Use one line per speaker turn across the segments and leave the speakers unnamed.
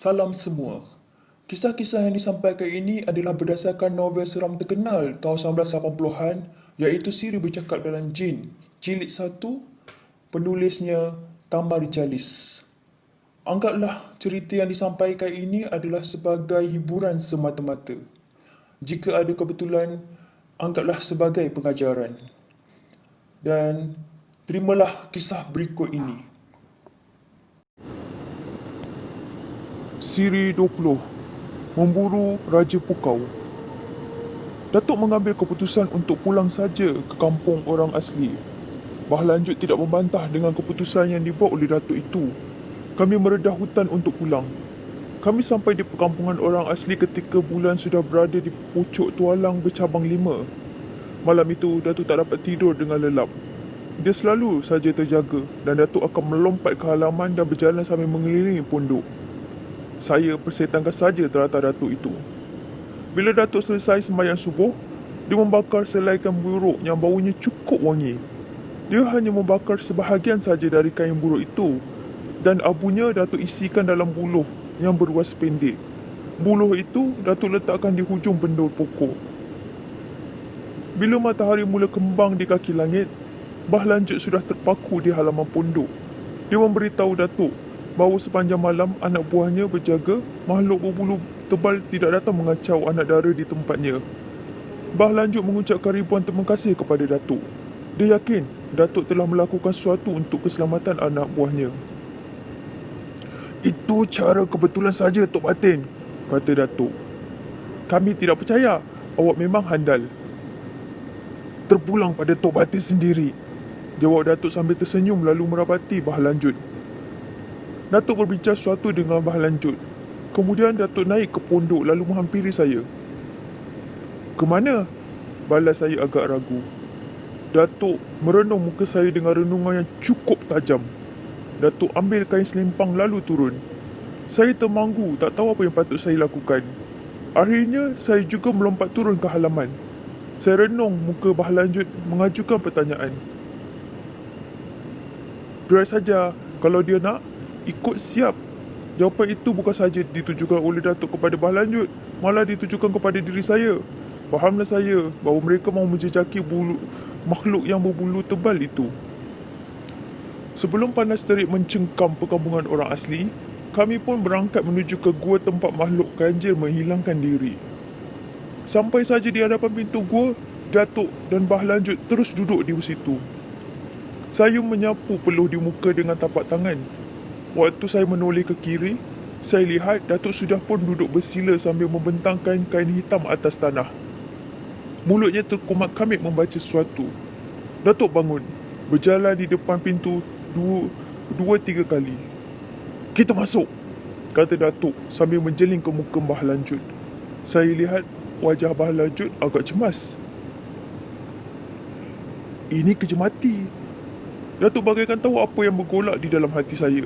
Salam semua. Kisah-kisah yang disampaikan ini adalah berdasarkan novel seram terkenal tahun 1980-an iaitu Siri Bercakap Dalam Jin, Jilid 1, penulisnya Tamar Rijalis. Anggaplah cerita yang disampaikan ini adalah sebagai hiburan semata-mata. Jika ada kebetulan, anggaplah sebagai pengajaran. Dan terimalah kisah berikut ini.
Siri 20. Memburu Raja Pukau. Datuk mengambil keputusan untuk pulang saja ke kampung orang asli. Bahlanjut tidak membantah dengan keputusan yang dibuat oleh Datuk itu. Kami meredah hutan untuk pulang. Kami sampai di perkampungan orang asli ketika bulan sudah berada di pucuk tualang bercabang 5. Malam itu, Datuk tak dapat tidur dengan lelap. Dia selalu saja terjaga dan Datuk akan melompat ke halaman dan berjalan sambil mengelilingi pondok. Saya persetangkan saja teratas Datuk itu. Bila Datuk selesai sembahyang subuh, dia membakar selai kain buruk yang baunya cukup wangi. Dia hanya membakar sebahagian saja dari kain buruk itu dan abunya Datuk isikan dalam buluh yang beruas pendek. Buluh itu Datuk letakkan di hujung bendul pokok. Bila matahari mula kembang di kaki langit, Bahlanjut sudah terpaku di halaman pondok. Dia memberitahu Datuk bahawa sepanjang malam anak buahnya berjaga makhluk berbulu tebal tidak datang mengacau anak dara di tempatnya. Bahlanjut mengucapkan ribuan terima kasih kepada Datuk. Dia yakin Datuk telah melakukan sesuatu untuk keselamatan anak buahnya. "Itu cara kebetulan saja, Tok Batin," kata Datuk. "Kami tidak percaya, awak memang handal." "Terpulang pada Tok Batin sendiri," jawab Datuk sambil tersenyum lalu merapati Bahlanjut. Datuk berbincang sesuatu dengan Bahlanjut. Kemudian Datuk naik ke pondok lalu menghampiri saya. "Ke mana?" balas saya agak ragu. Datuk merenung muka saya dengan renungan yang cukup tajam. Datuk ambil kain selimpang lalu turun. Saya termanggu, tak tahu apa yang patut saya lakukan. Akhirnya saya juga melompat turun ke halaman. Saya renung muka Bahlanjut mengajukan pertanyaan. "Biar saja, kalau dia nak, ikut siap." Jawapan itu bukan saja ditujukan oleh Datuk kepada Bahlanjut, malah ditujukan kepada diri saya. Fahamlah saya bahawa mereka mahu menjejaki makhluk yang berbulu tebal itu. Sebelum panas terik mencengkam perkampungan orang asli, kami pun berangkat menuju ke gua tempat makhluk ganjil menghilangkan diri. Sampai saja di hadapan pintu gua, Datuk dan Bahlanjut terus duduk di situ. Saya menyapu peluh di muka dengan tapak tangan. Waktu saya menoleh ke kiri, saya lihat Datuk sudah pun duduk bersila sambil membentangkan kain hitam atas tanah. Mulutnya terkomat-kamit membaca sesuatu. Datuk bangun, berjalan di depan pintu dua tiga kali. "Kita masuk," kata Datuk sambil menjeling ke muka Bahlanjut. Saya lihat wajah Bahlanjut agak cemas. "Ini kerja mati." Datuk bagaikan tahu apa yang bergolak di dalam hati saya.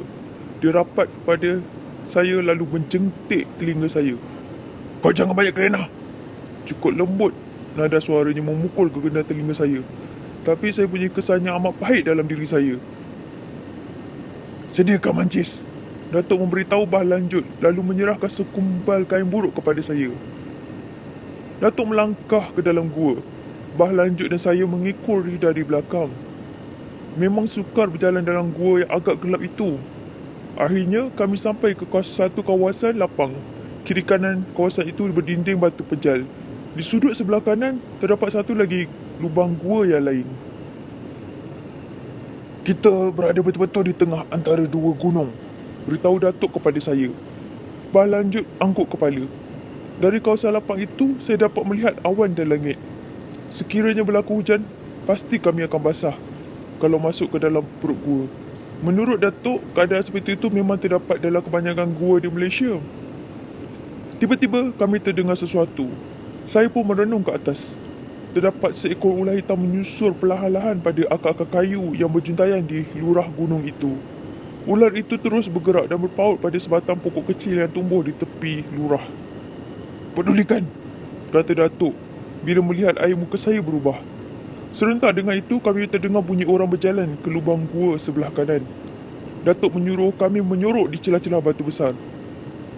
Dia rapat pada saya lalu menjentik telinga saya. "Kau jangan banyak kerenah." Cukup lembut nada suaranya memukul ke kena telinga saya. Tapi saya punya kesan yang amat pahit dalam diri saya. "Sediakan mancis," Datuk memberitahu Bahlanjut lalu menyerahkan sekumbal kain buruk kepada saya. Datuk melangkah ke dalam gua. Bahlanjut dan saya mengikut dari belakang. Memang sukar berjalan dalam gua yang agak gelap itu. Akhirnya kami sampai ke satu kawasan lapang. Kiri kanan kawasan itu berdinding batu pejal. Di sudut sebelah kanan terdapat satu lagi lubang gua yang lain. "Kita berada betul-betul di tengah antara dua gunung," beritahu Datuk kepada saya. Bahlanjut angkut kepala. Dari kawasan lapang itu saya dapat melihat awan dan langit. Sekiranya berlaku hujan, pasti kami akan basah kalau masuk ke dalam perut gua. Menurut Datuk, keadaan seperti itu memang terdapat dalam kebanyakan gua di Malaysia. Tiba-tiba kami terdengar sesuatu. Saya pun merenung ke atas. Terdapat seekor ular hitam menyusur perlahan-lahan pada akar-akar kayu yang berjuntaian di lurah gunung itu. Ular itu terus bergerak dan berpaut pada sebatang pokok kecil yang tumbuh di tepi lurah. "Pedulikan," kata Datuk bila melihat air muka saya berubah. Serentak dengan itu, kami terdengar bunyi orang berjalan ke lubang gua sebelah kanan. Datuk menyuruh kami menyorok di celah-celah batu besar.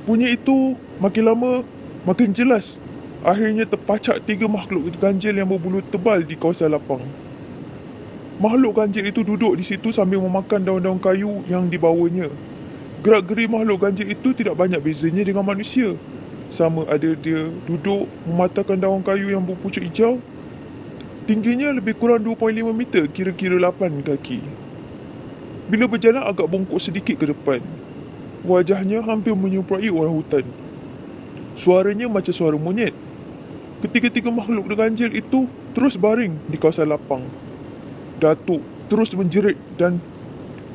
Bunyi itu makin lama makin jelas. Akhirnya terpacak 3 makhluk ganjil yang berbulu tebal di kawasan lapang. Makhluk ganjil itu duduk di situ sambil memakan daun-daun kayu yang dibawanya. Gerak-geri makhluk ganjil itu tidak banyak bezanya dengan manusia. Sama ada dia duduk mematahkan daun kayu yang berpucuk hijau. Tingginya lebih kurang 2.5 meter, kira-kira 8 kaki. Bila berjalan agak bongkok sedikit ke depan. Wajahnya hampir menyerupai orang hutan. Suaranya macam suara monyet. Ketiga-tiga makhluk ganjil itu terus baring di kawasan lapang. Datuk terus menjerit dan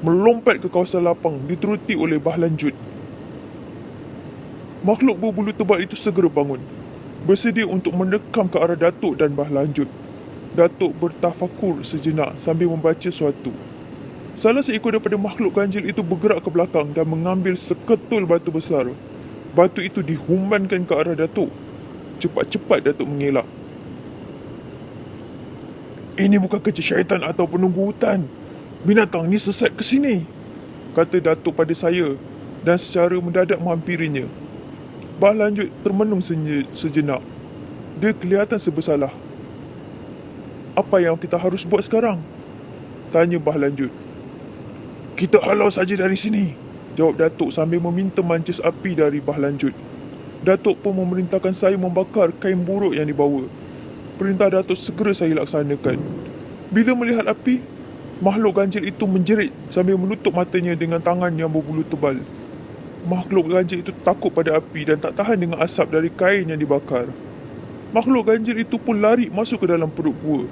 melompat ke kawasan lapang diteruti oleh Bah Lanjut. Makhluk berbulu tebal itu segera bangun, bersedia untuk mendekam ke arah Datuk dan Bah Lanjut. Datuk bertafakur sejenak sambil membaca sesuatu. Salah seekor daripada makhluk ganjil itu bergerak ke belakang dan mengambil seketul batu besar. Batu itu dihumbankan ke arah Datuk. Cepat-cepat Datuk mengelak. "Ini bukan kerja syaitan atau penunggu hutan. Binatang ni sesat ke sini," kata Datuk pada saya dan secara mendadak menghampirinya. Bah Lanjut termenung sejenak. Dia kelihatan bersalah. "Apa yang kita harus buat sekarang?" tanya Bah Lanjut. "Kita halau saja dari sini," jawab Datuk sambil meminta mancis api dari Bah Lanjut. Datuk pun memerintahkan saya membakar kain buruk yang dibawa. Perintah Datuk segera saya laksanakan. Bila melihat api, makhluk ganjil itu menjerit sambil menutup matanya dengan tangan yang berbulu tebal. Makhluk ganjil itu takut pada api dan tak tahan dengan asap dari kain yang dibakar. Makhluk ganjil itu pun lari masuk ke dalam perut gua.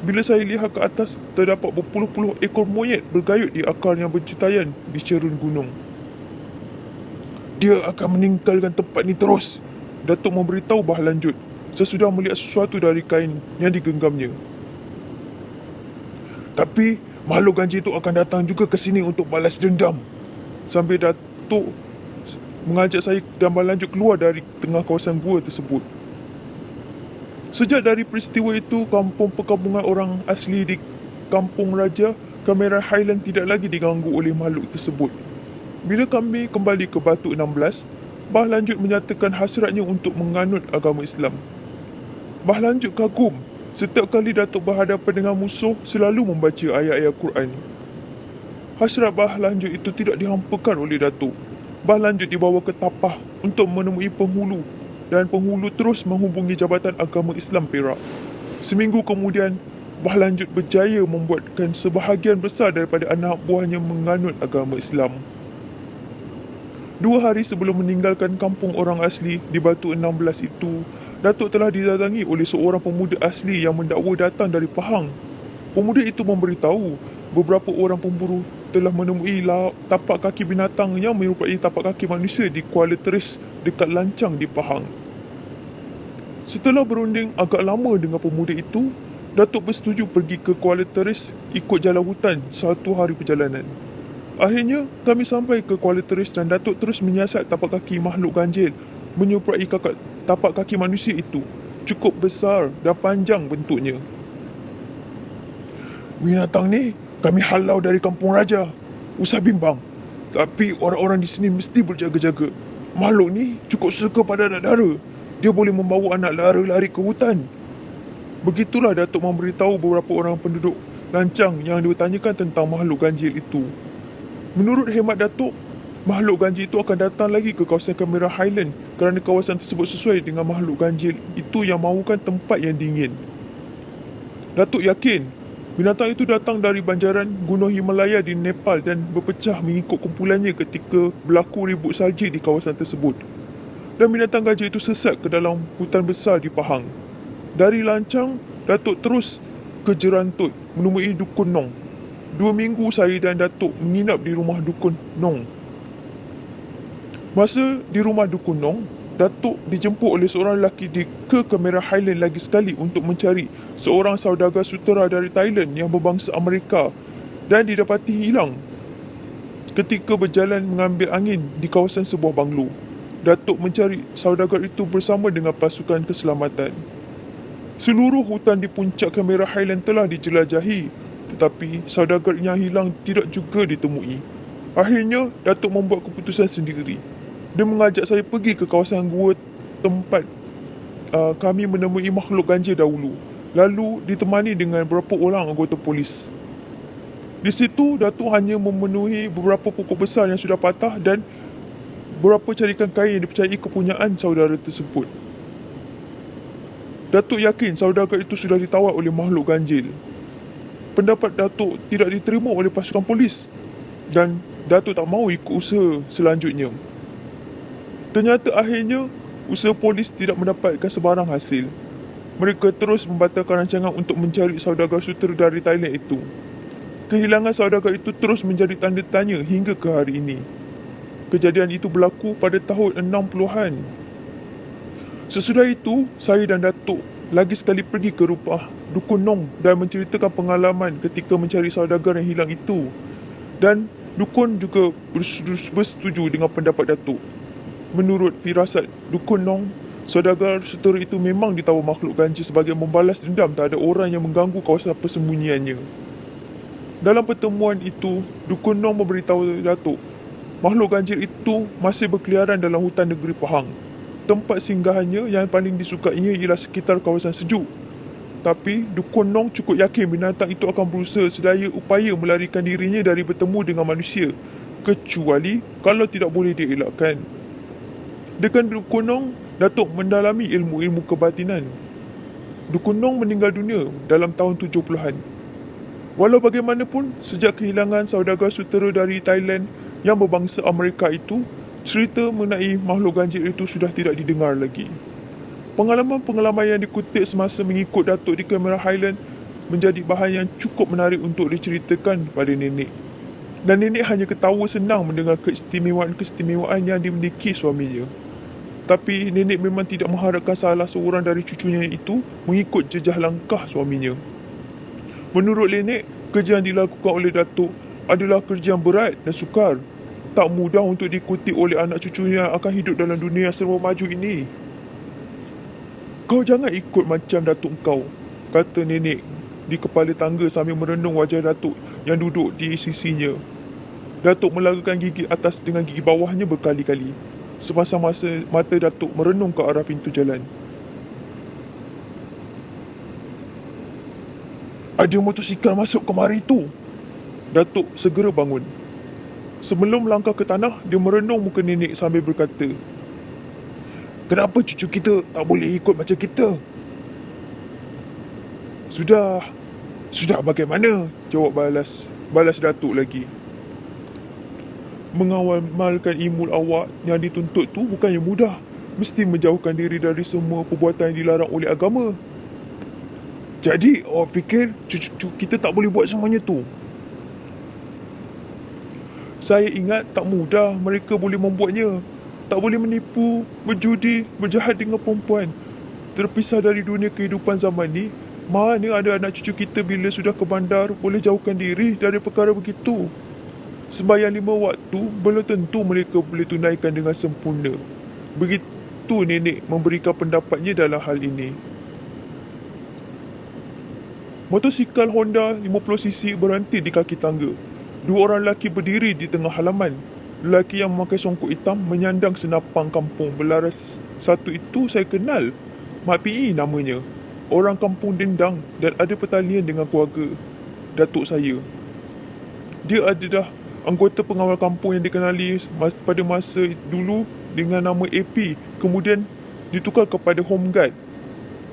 Bila saya lihat ke atas, terdapat berpuluh-puluh ekor monyet bergayut di akar yang bercitayan di cerun gunung. "Dia akan meninggalkan tempat ni terus," Datuk memberitahu Bah Lanjut sesudah melihat sesuatu dari kain yang digenggamnya. "Tapi makhluk ganjil itu akan datang juga ke sini untuk balas dendam," sambil Datuk mengajak saya dan Bah Lanjut keluar dari tengah kawasan gua tersebut. Sejak dari peristiwa itu, kampung perkampungan orang asli di Kampung Raja, kamera Highland tidak lagi diganggu oleh makhluk tersebut. Bila kami kembali ke Batu 16, Bah Lanjut menyatakan hasratnya untuk menganut agama Islam. Bah Lanjut kagum. Setiap kali Datuk berhadapan dengan musuh, selalu membaca ayat-ayat Quran. Hasrat Bah Lanjut itu tidak dihampakan oleh Datuk. Bah Lanjut dibawa ke Tapah untuk menemui penghulu dan penghulu terus menghubungi Jabatan Agama Islam Perak. Seminggu kemudian, Bah Lanjut berjaya membuatkan sebahagian besar daripada anak buahnya menganut agama Islam. 2 hari sebelum meninggalkan kampung orang asli di Batu 16 itu, Datuk telah didatangi oleh seorang pemuda asli yang mendakwa datang dari Pahang. Pemuda itu memberitahu beberapa orang pemburu telah menemui tapak kaki binatang yang menyerupai tapak kaki manusia di Kuala Teris dekat Lancang di Pahang. Setelah berunding agak lama dengan pemuda itu, Datuk bersetuju pergi ke Kuala Teris ikut jalan hutan 1 hari perjalanan. Akhirnya, kami sampai ke Kuala Teris dan Datuk terus menyiasat tapak kaki makhluk ganjil menyerupai tapak kaki manusia itu. Cukup besar dan panjang bentuknya. "Binatang ni kami halau dari Kampung Raja. Usah bimbang. Tapi orang-orang di sini mesti berjaga-jaga. Makhluk ni cukup suka pada anak dara. Dia boleh membawa anak dara lari ke hutan." Begitulah Datuk memberitahu beberapa orang penduduk Lancang yang ditanyakan tentang makhluk ganjil itu. Menurut hemat Datuk, makhluk ganjil itu akan datang lagi ke kawasan kamera Highland kerana kawasan tersebut sesuai dengan makhluk ganjil itu yang mahukan tempat yang dingin. Datuk yakin binatang itu datang dari banjaran Gunung Himalaya di Nepal dan berpecah mengikut kumpulannya ketika berlaku ribut salji di kawasan tersebut. Dan binatang gajah itu sesat ke dalam hutan besar di Pahang. Dari Lancang, Datuk terus ke Jerantut menemui Dukun Nong. 2 minggu saya dan Datuk menginap di rumah Dukun Nong. Masa di rumah Dukun Nong, Datuk dijemput oleh seorang lelaki ke kamera Highland lagi sekali untuk mencari seorang saudagar sutera dari Thailand yang berbangsa Amerika dan didapati hilang ketika berjalan mengambil angin di kawasan sebuah banglo. Datuk mencari saudagar itu bersama dengan pasukan keselamatan. Seluruh hutan di puncak kamera Highland telah dijelajahi, tetapi saudagar yang hilang tidak juga ditemui. Akhirnya, Datuk membuat keputusan sendiri. Dia mengajak saya pergi ke kawasan gua tempat kami menemui makhluk ganjil dahulu. Lalu ditemani dengan beberapa orang anggota polis. Di situ, Datuk hanya memenuhi beberapa pokok besar yang sudah patah dan beberapa carikan kain yang dipercayai kepunyaan saudara tersebut. Datuk yakin saudagar itu sudah ditawar oleh makhluk ganjil. Pendapat Datuk tidak diterima oleh pasukan polis dan Datuk tak mahu ikut usaha selanjutnya. Ternyata akhirnya, usaha polis tidak mendapatkan sebarang hasil. Mereka terus membatalkan rancangan untuk mencari saudagar sutera dari Thailand itu. Kehilangan saudagar itu terus menjadi tanda tanya hingga ke hari ini. Kejadian itu berlaku pada tahun 60-an. Sesudah itu, saya dan Datuk lagi sekali pergi ke rumah Dukun Nong dan menceritakan pengalaman ketika mencari saudagar yang hilang itu. Dan Dukun juga bersetuju dengan pendapat Datuk. Menurut firasat Dukun Nong, saudagar sutera itu memang ditawar makhluk ganjil sebagai membalas dendam terhadap orang yang mengganggu kawasan persembunyiannya. Dalam pertemuan itu, Dukun Nong memberitahu Datuk, makhluk ganjil itu masih berkeliaran dalam hutan negeri Pahang. Tempat singgahannya yang paling disukainya ialah sekitar kawasan sejuk. Tapi, Dukun Nong cukup yakin binatang itu akan berusaha sedaya upaya melarikan dirinya dari bertemu dengan manusia, kecuali kalau tidak boleh dielakkan. Dengan Dukun Nong, Datuk mendalami ilmu-ilmu kebatinan. Dukun Nong meninggal dunia dalam tahun 70-an. Walau bagaimanapun, sejak kehilangan saudagar sutera dari Thailand yang berbangsa Amerika itu, cerita mengenai makhluk ganjil itu sudah tidak didengar lagi. Pengalaman-pengalaman yang dikutip semasa mengikut Datuk di kamera Highland menjadi bahan yang cukup menarik untuk diceritakan pada nenek. Dan nenek hanya ketawa senang mendengar keistimewaan-keistimewaan yang dimiliki suaminya. Tapi nenek memang tidak mengharapkan salah seorang dari cucunya itu mengikut jejak langkah suaminya. Menurut nenek, kerja yang dilakukan oleh Datuk adalah kerja yang berat dan sukar. Tak mudah untuk diikuti oleh anak cucunya yang akan hidup dalam dunia yang serba maju ini. Kau jangan ikut macam Datuk kau, kata nenek di kepala tangga sambil merenung wajah Datuk yang duduk di sisinya. Datuk melagakan gigi atas dengan gigi bawahnya berkali-kali. Semasa mata Datuk merenung ke arah pintu jalan. Ada motosikal masuk kemari tu. Datuk segera bangun. Sebelum melangkah ke tanah, dia merenung muka nenek sambil berkata, "Kenapa cucu kita tak boleh ikut macam kita?" Sudah bagaimana? Jawab balas Datuk lagi. Mengamalkan ilmu awak yang dituntut tu bukannya mudah. Mesti menjauhkan diri dari semua perbuatan yang dilarang oleh agama. Jadi, awak fikir cucu kita tak boleh buat semuanya tu? Saya ingat tak mudah mereka boleh membuatnya. Tak boleh menipu, berjudi, berjahat dengan perempuan. Terpisah dari dunia kehidupan zaman ni, mana ada anak cucu kita bila sudah ke bandar boleh jauhkan diri dari perkara begitu. Sembahyang 5 waktu belum tentu mereka boleh tunaikan dengan sempurna. Begitu nenek memberikan pendapatnya dalam hal ini. Motosikal Honda 50cc berhenti di kaki tangga. 2 orang lelaki berdiri di tengah halaman. Lelaki yang memakai songkok hitam menyandang senapang kampung berlaras. Satu itu saya kenal. Mak P.I. namanya. Orang kampung Dendang dan ada pertalian dengan keluarga Datuk saya. Dia adalah anggota pengawal kampung yang dikenali pada masa dulu dengan nama AP. Kemudian ditukar kepada Home Guard.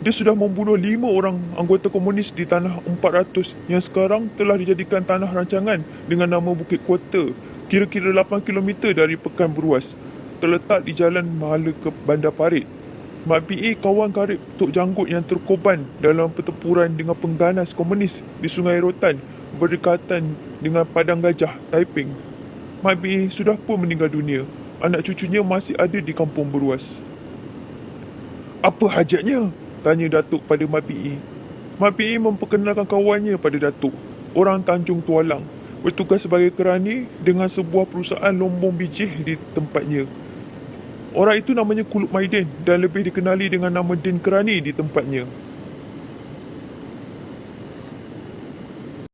Dia sudah membunuh 5 orang anggota komunis di tanah 400 yang sekarang telah dijadikan tanah rancangan dengan nama Bukit Kuota, kira-kira 8 km dari Pekan Beruas, terletak di Jalan Mahala ke Bandar Parit. Mak P.A. kawan karib Tok Janggut yang terkorban dalam pertempuran dengan pengganas komunis di Sungai Rotan berdekatan dengan Padang Gajah, Taiping. Mak P.A. sudah pun meninggal dunia. Anak cucunya masih ada di Kampung Beruas. Apa hajatnya? Tanya Datuk pada Mak P.A. Mak P.A. memperkenalkan kawannya pada Datuk, orang Tanjung Tualang, bertugas sebagai kerani dengan sebuah perusahaan lombong bijih di tempatnya. Orang itu namanya Kulub Maiden dan lebih dikenali dengan nama Din Kerani di tempatnya.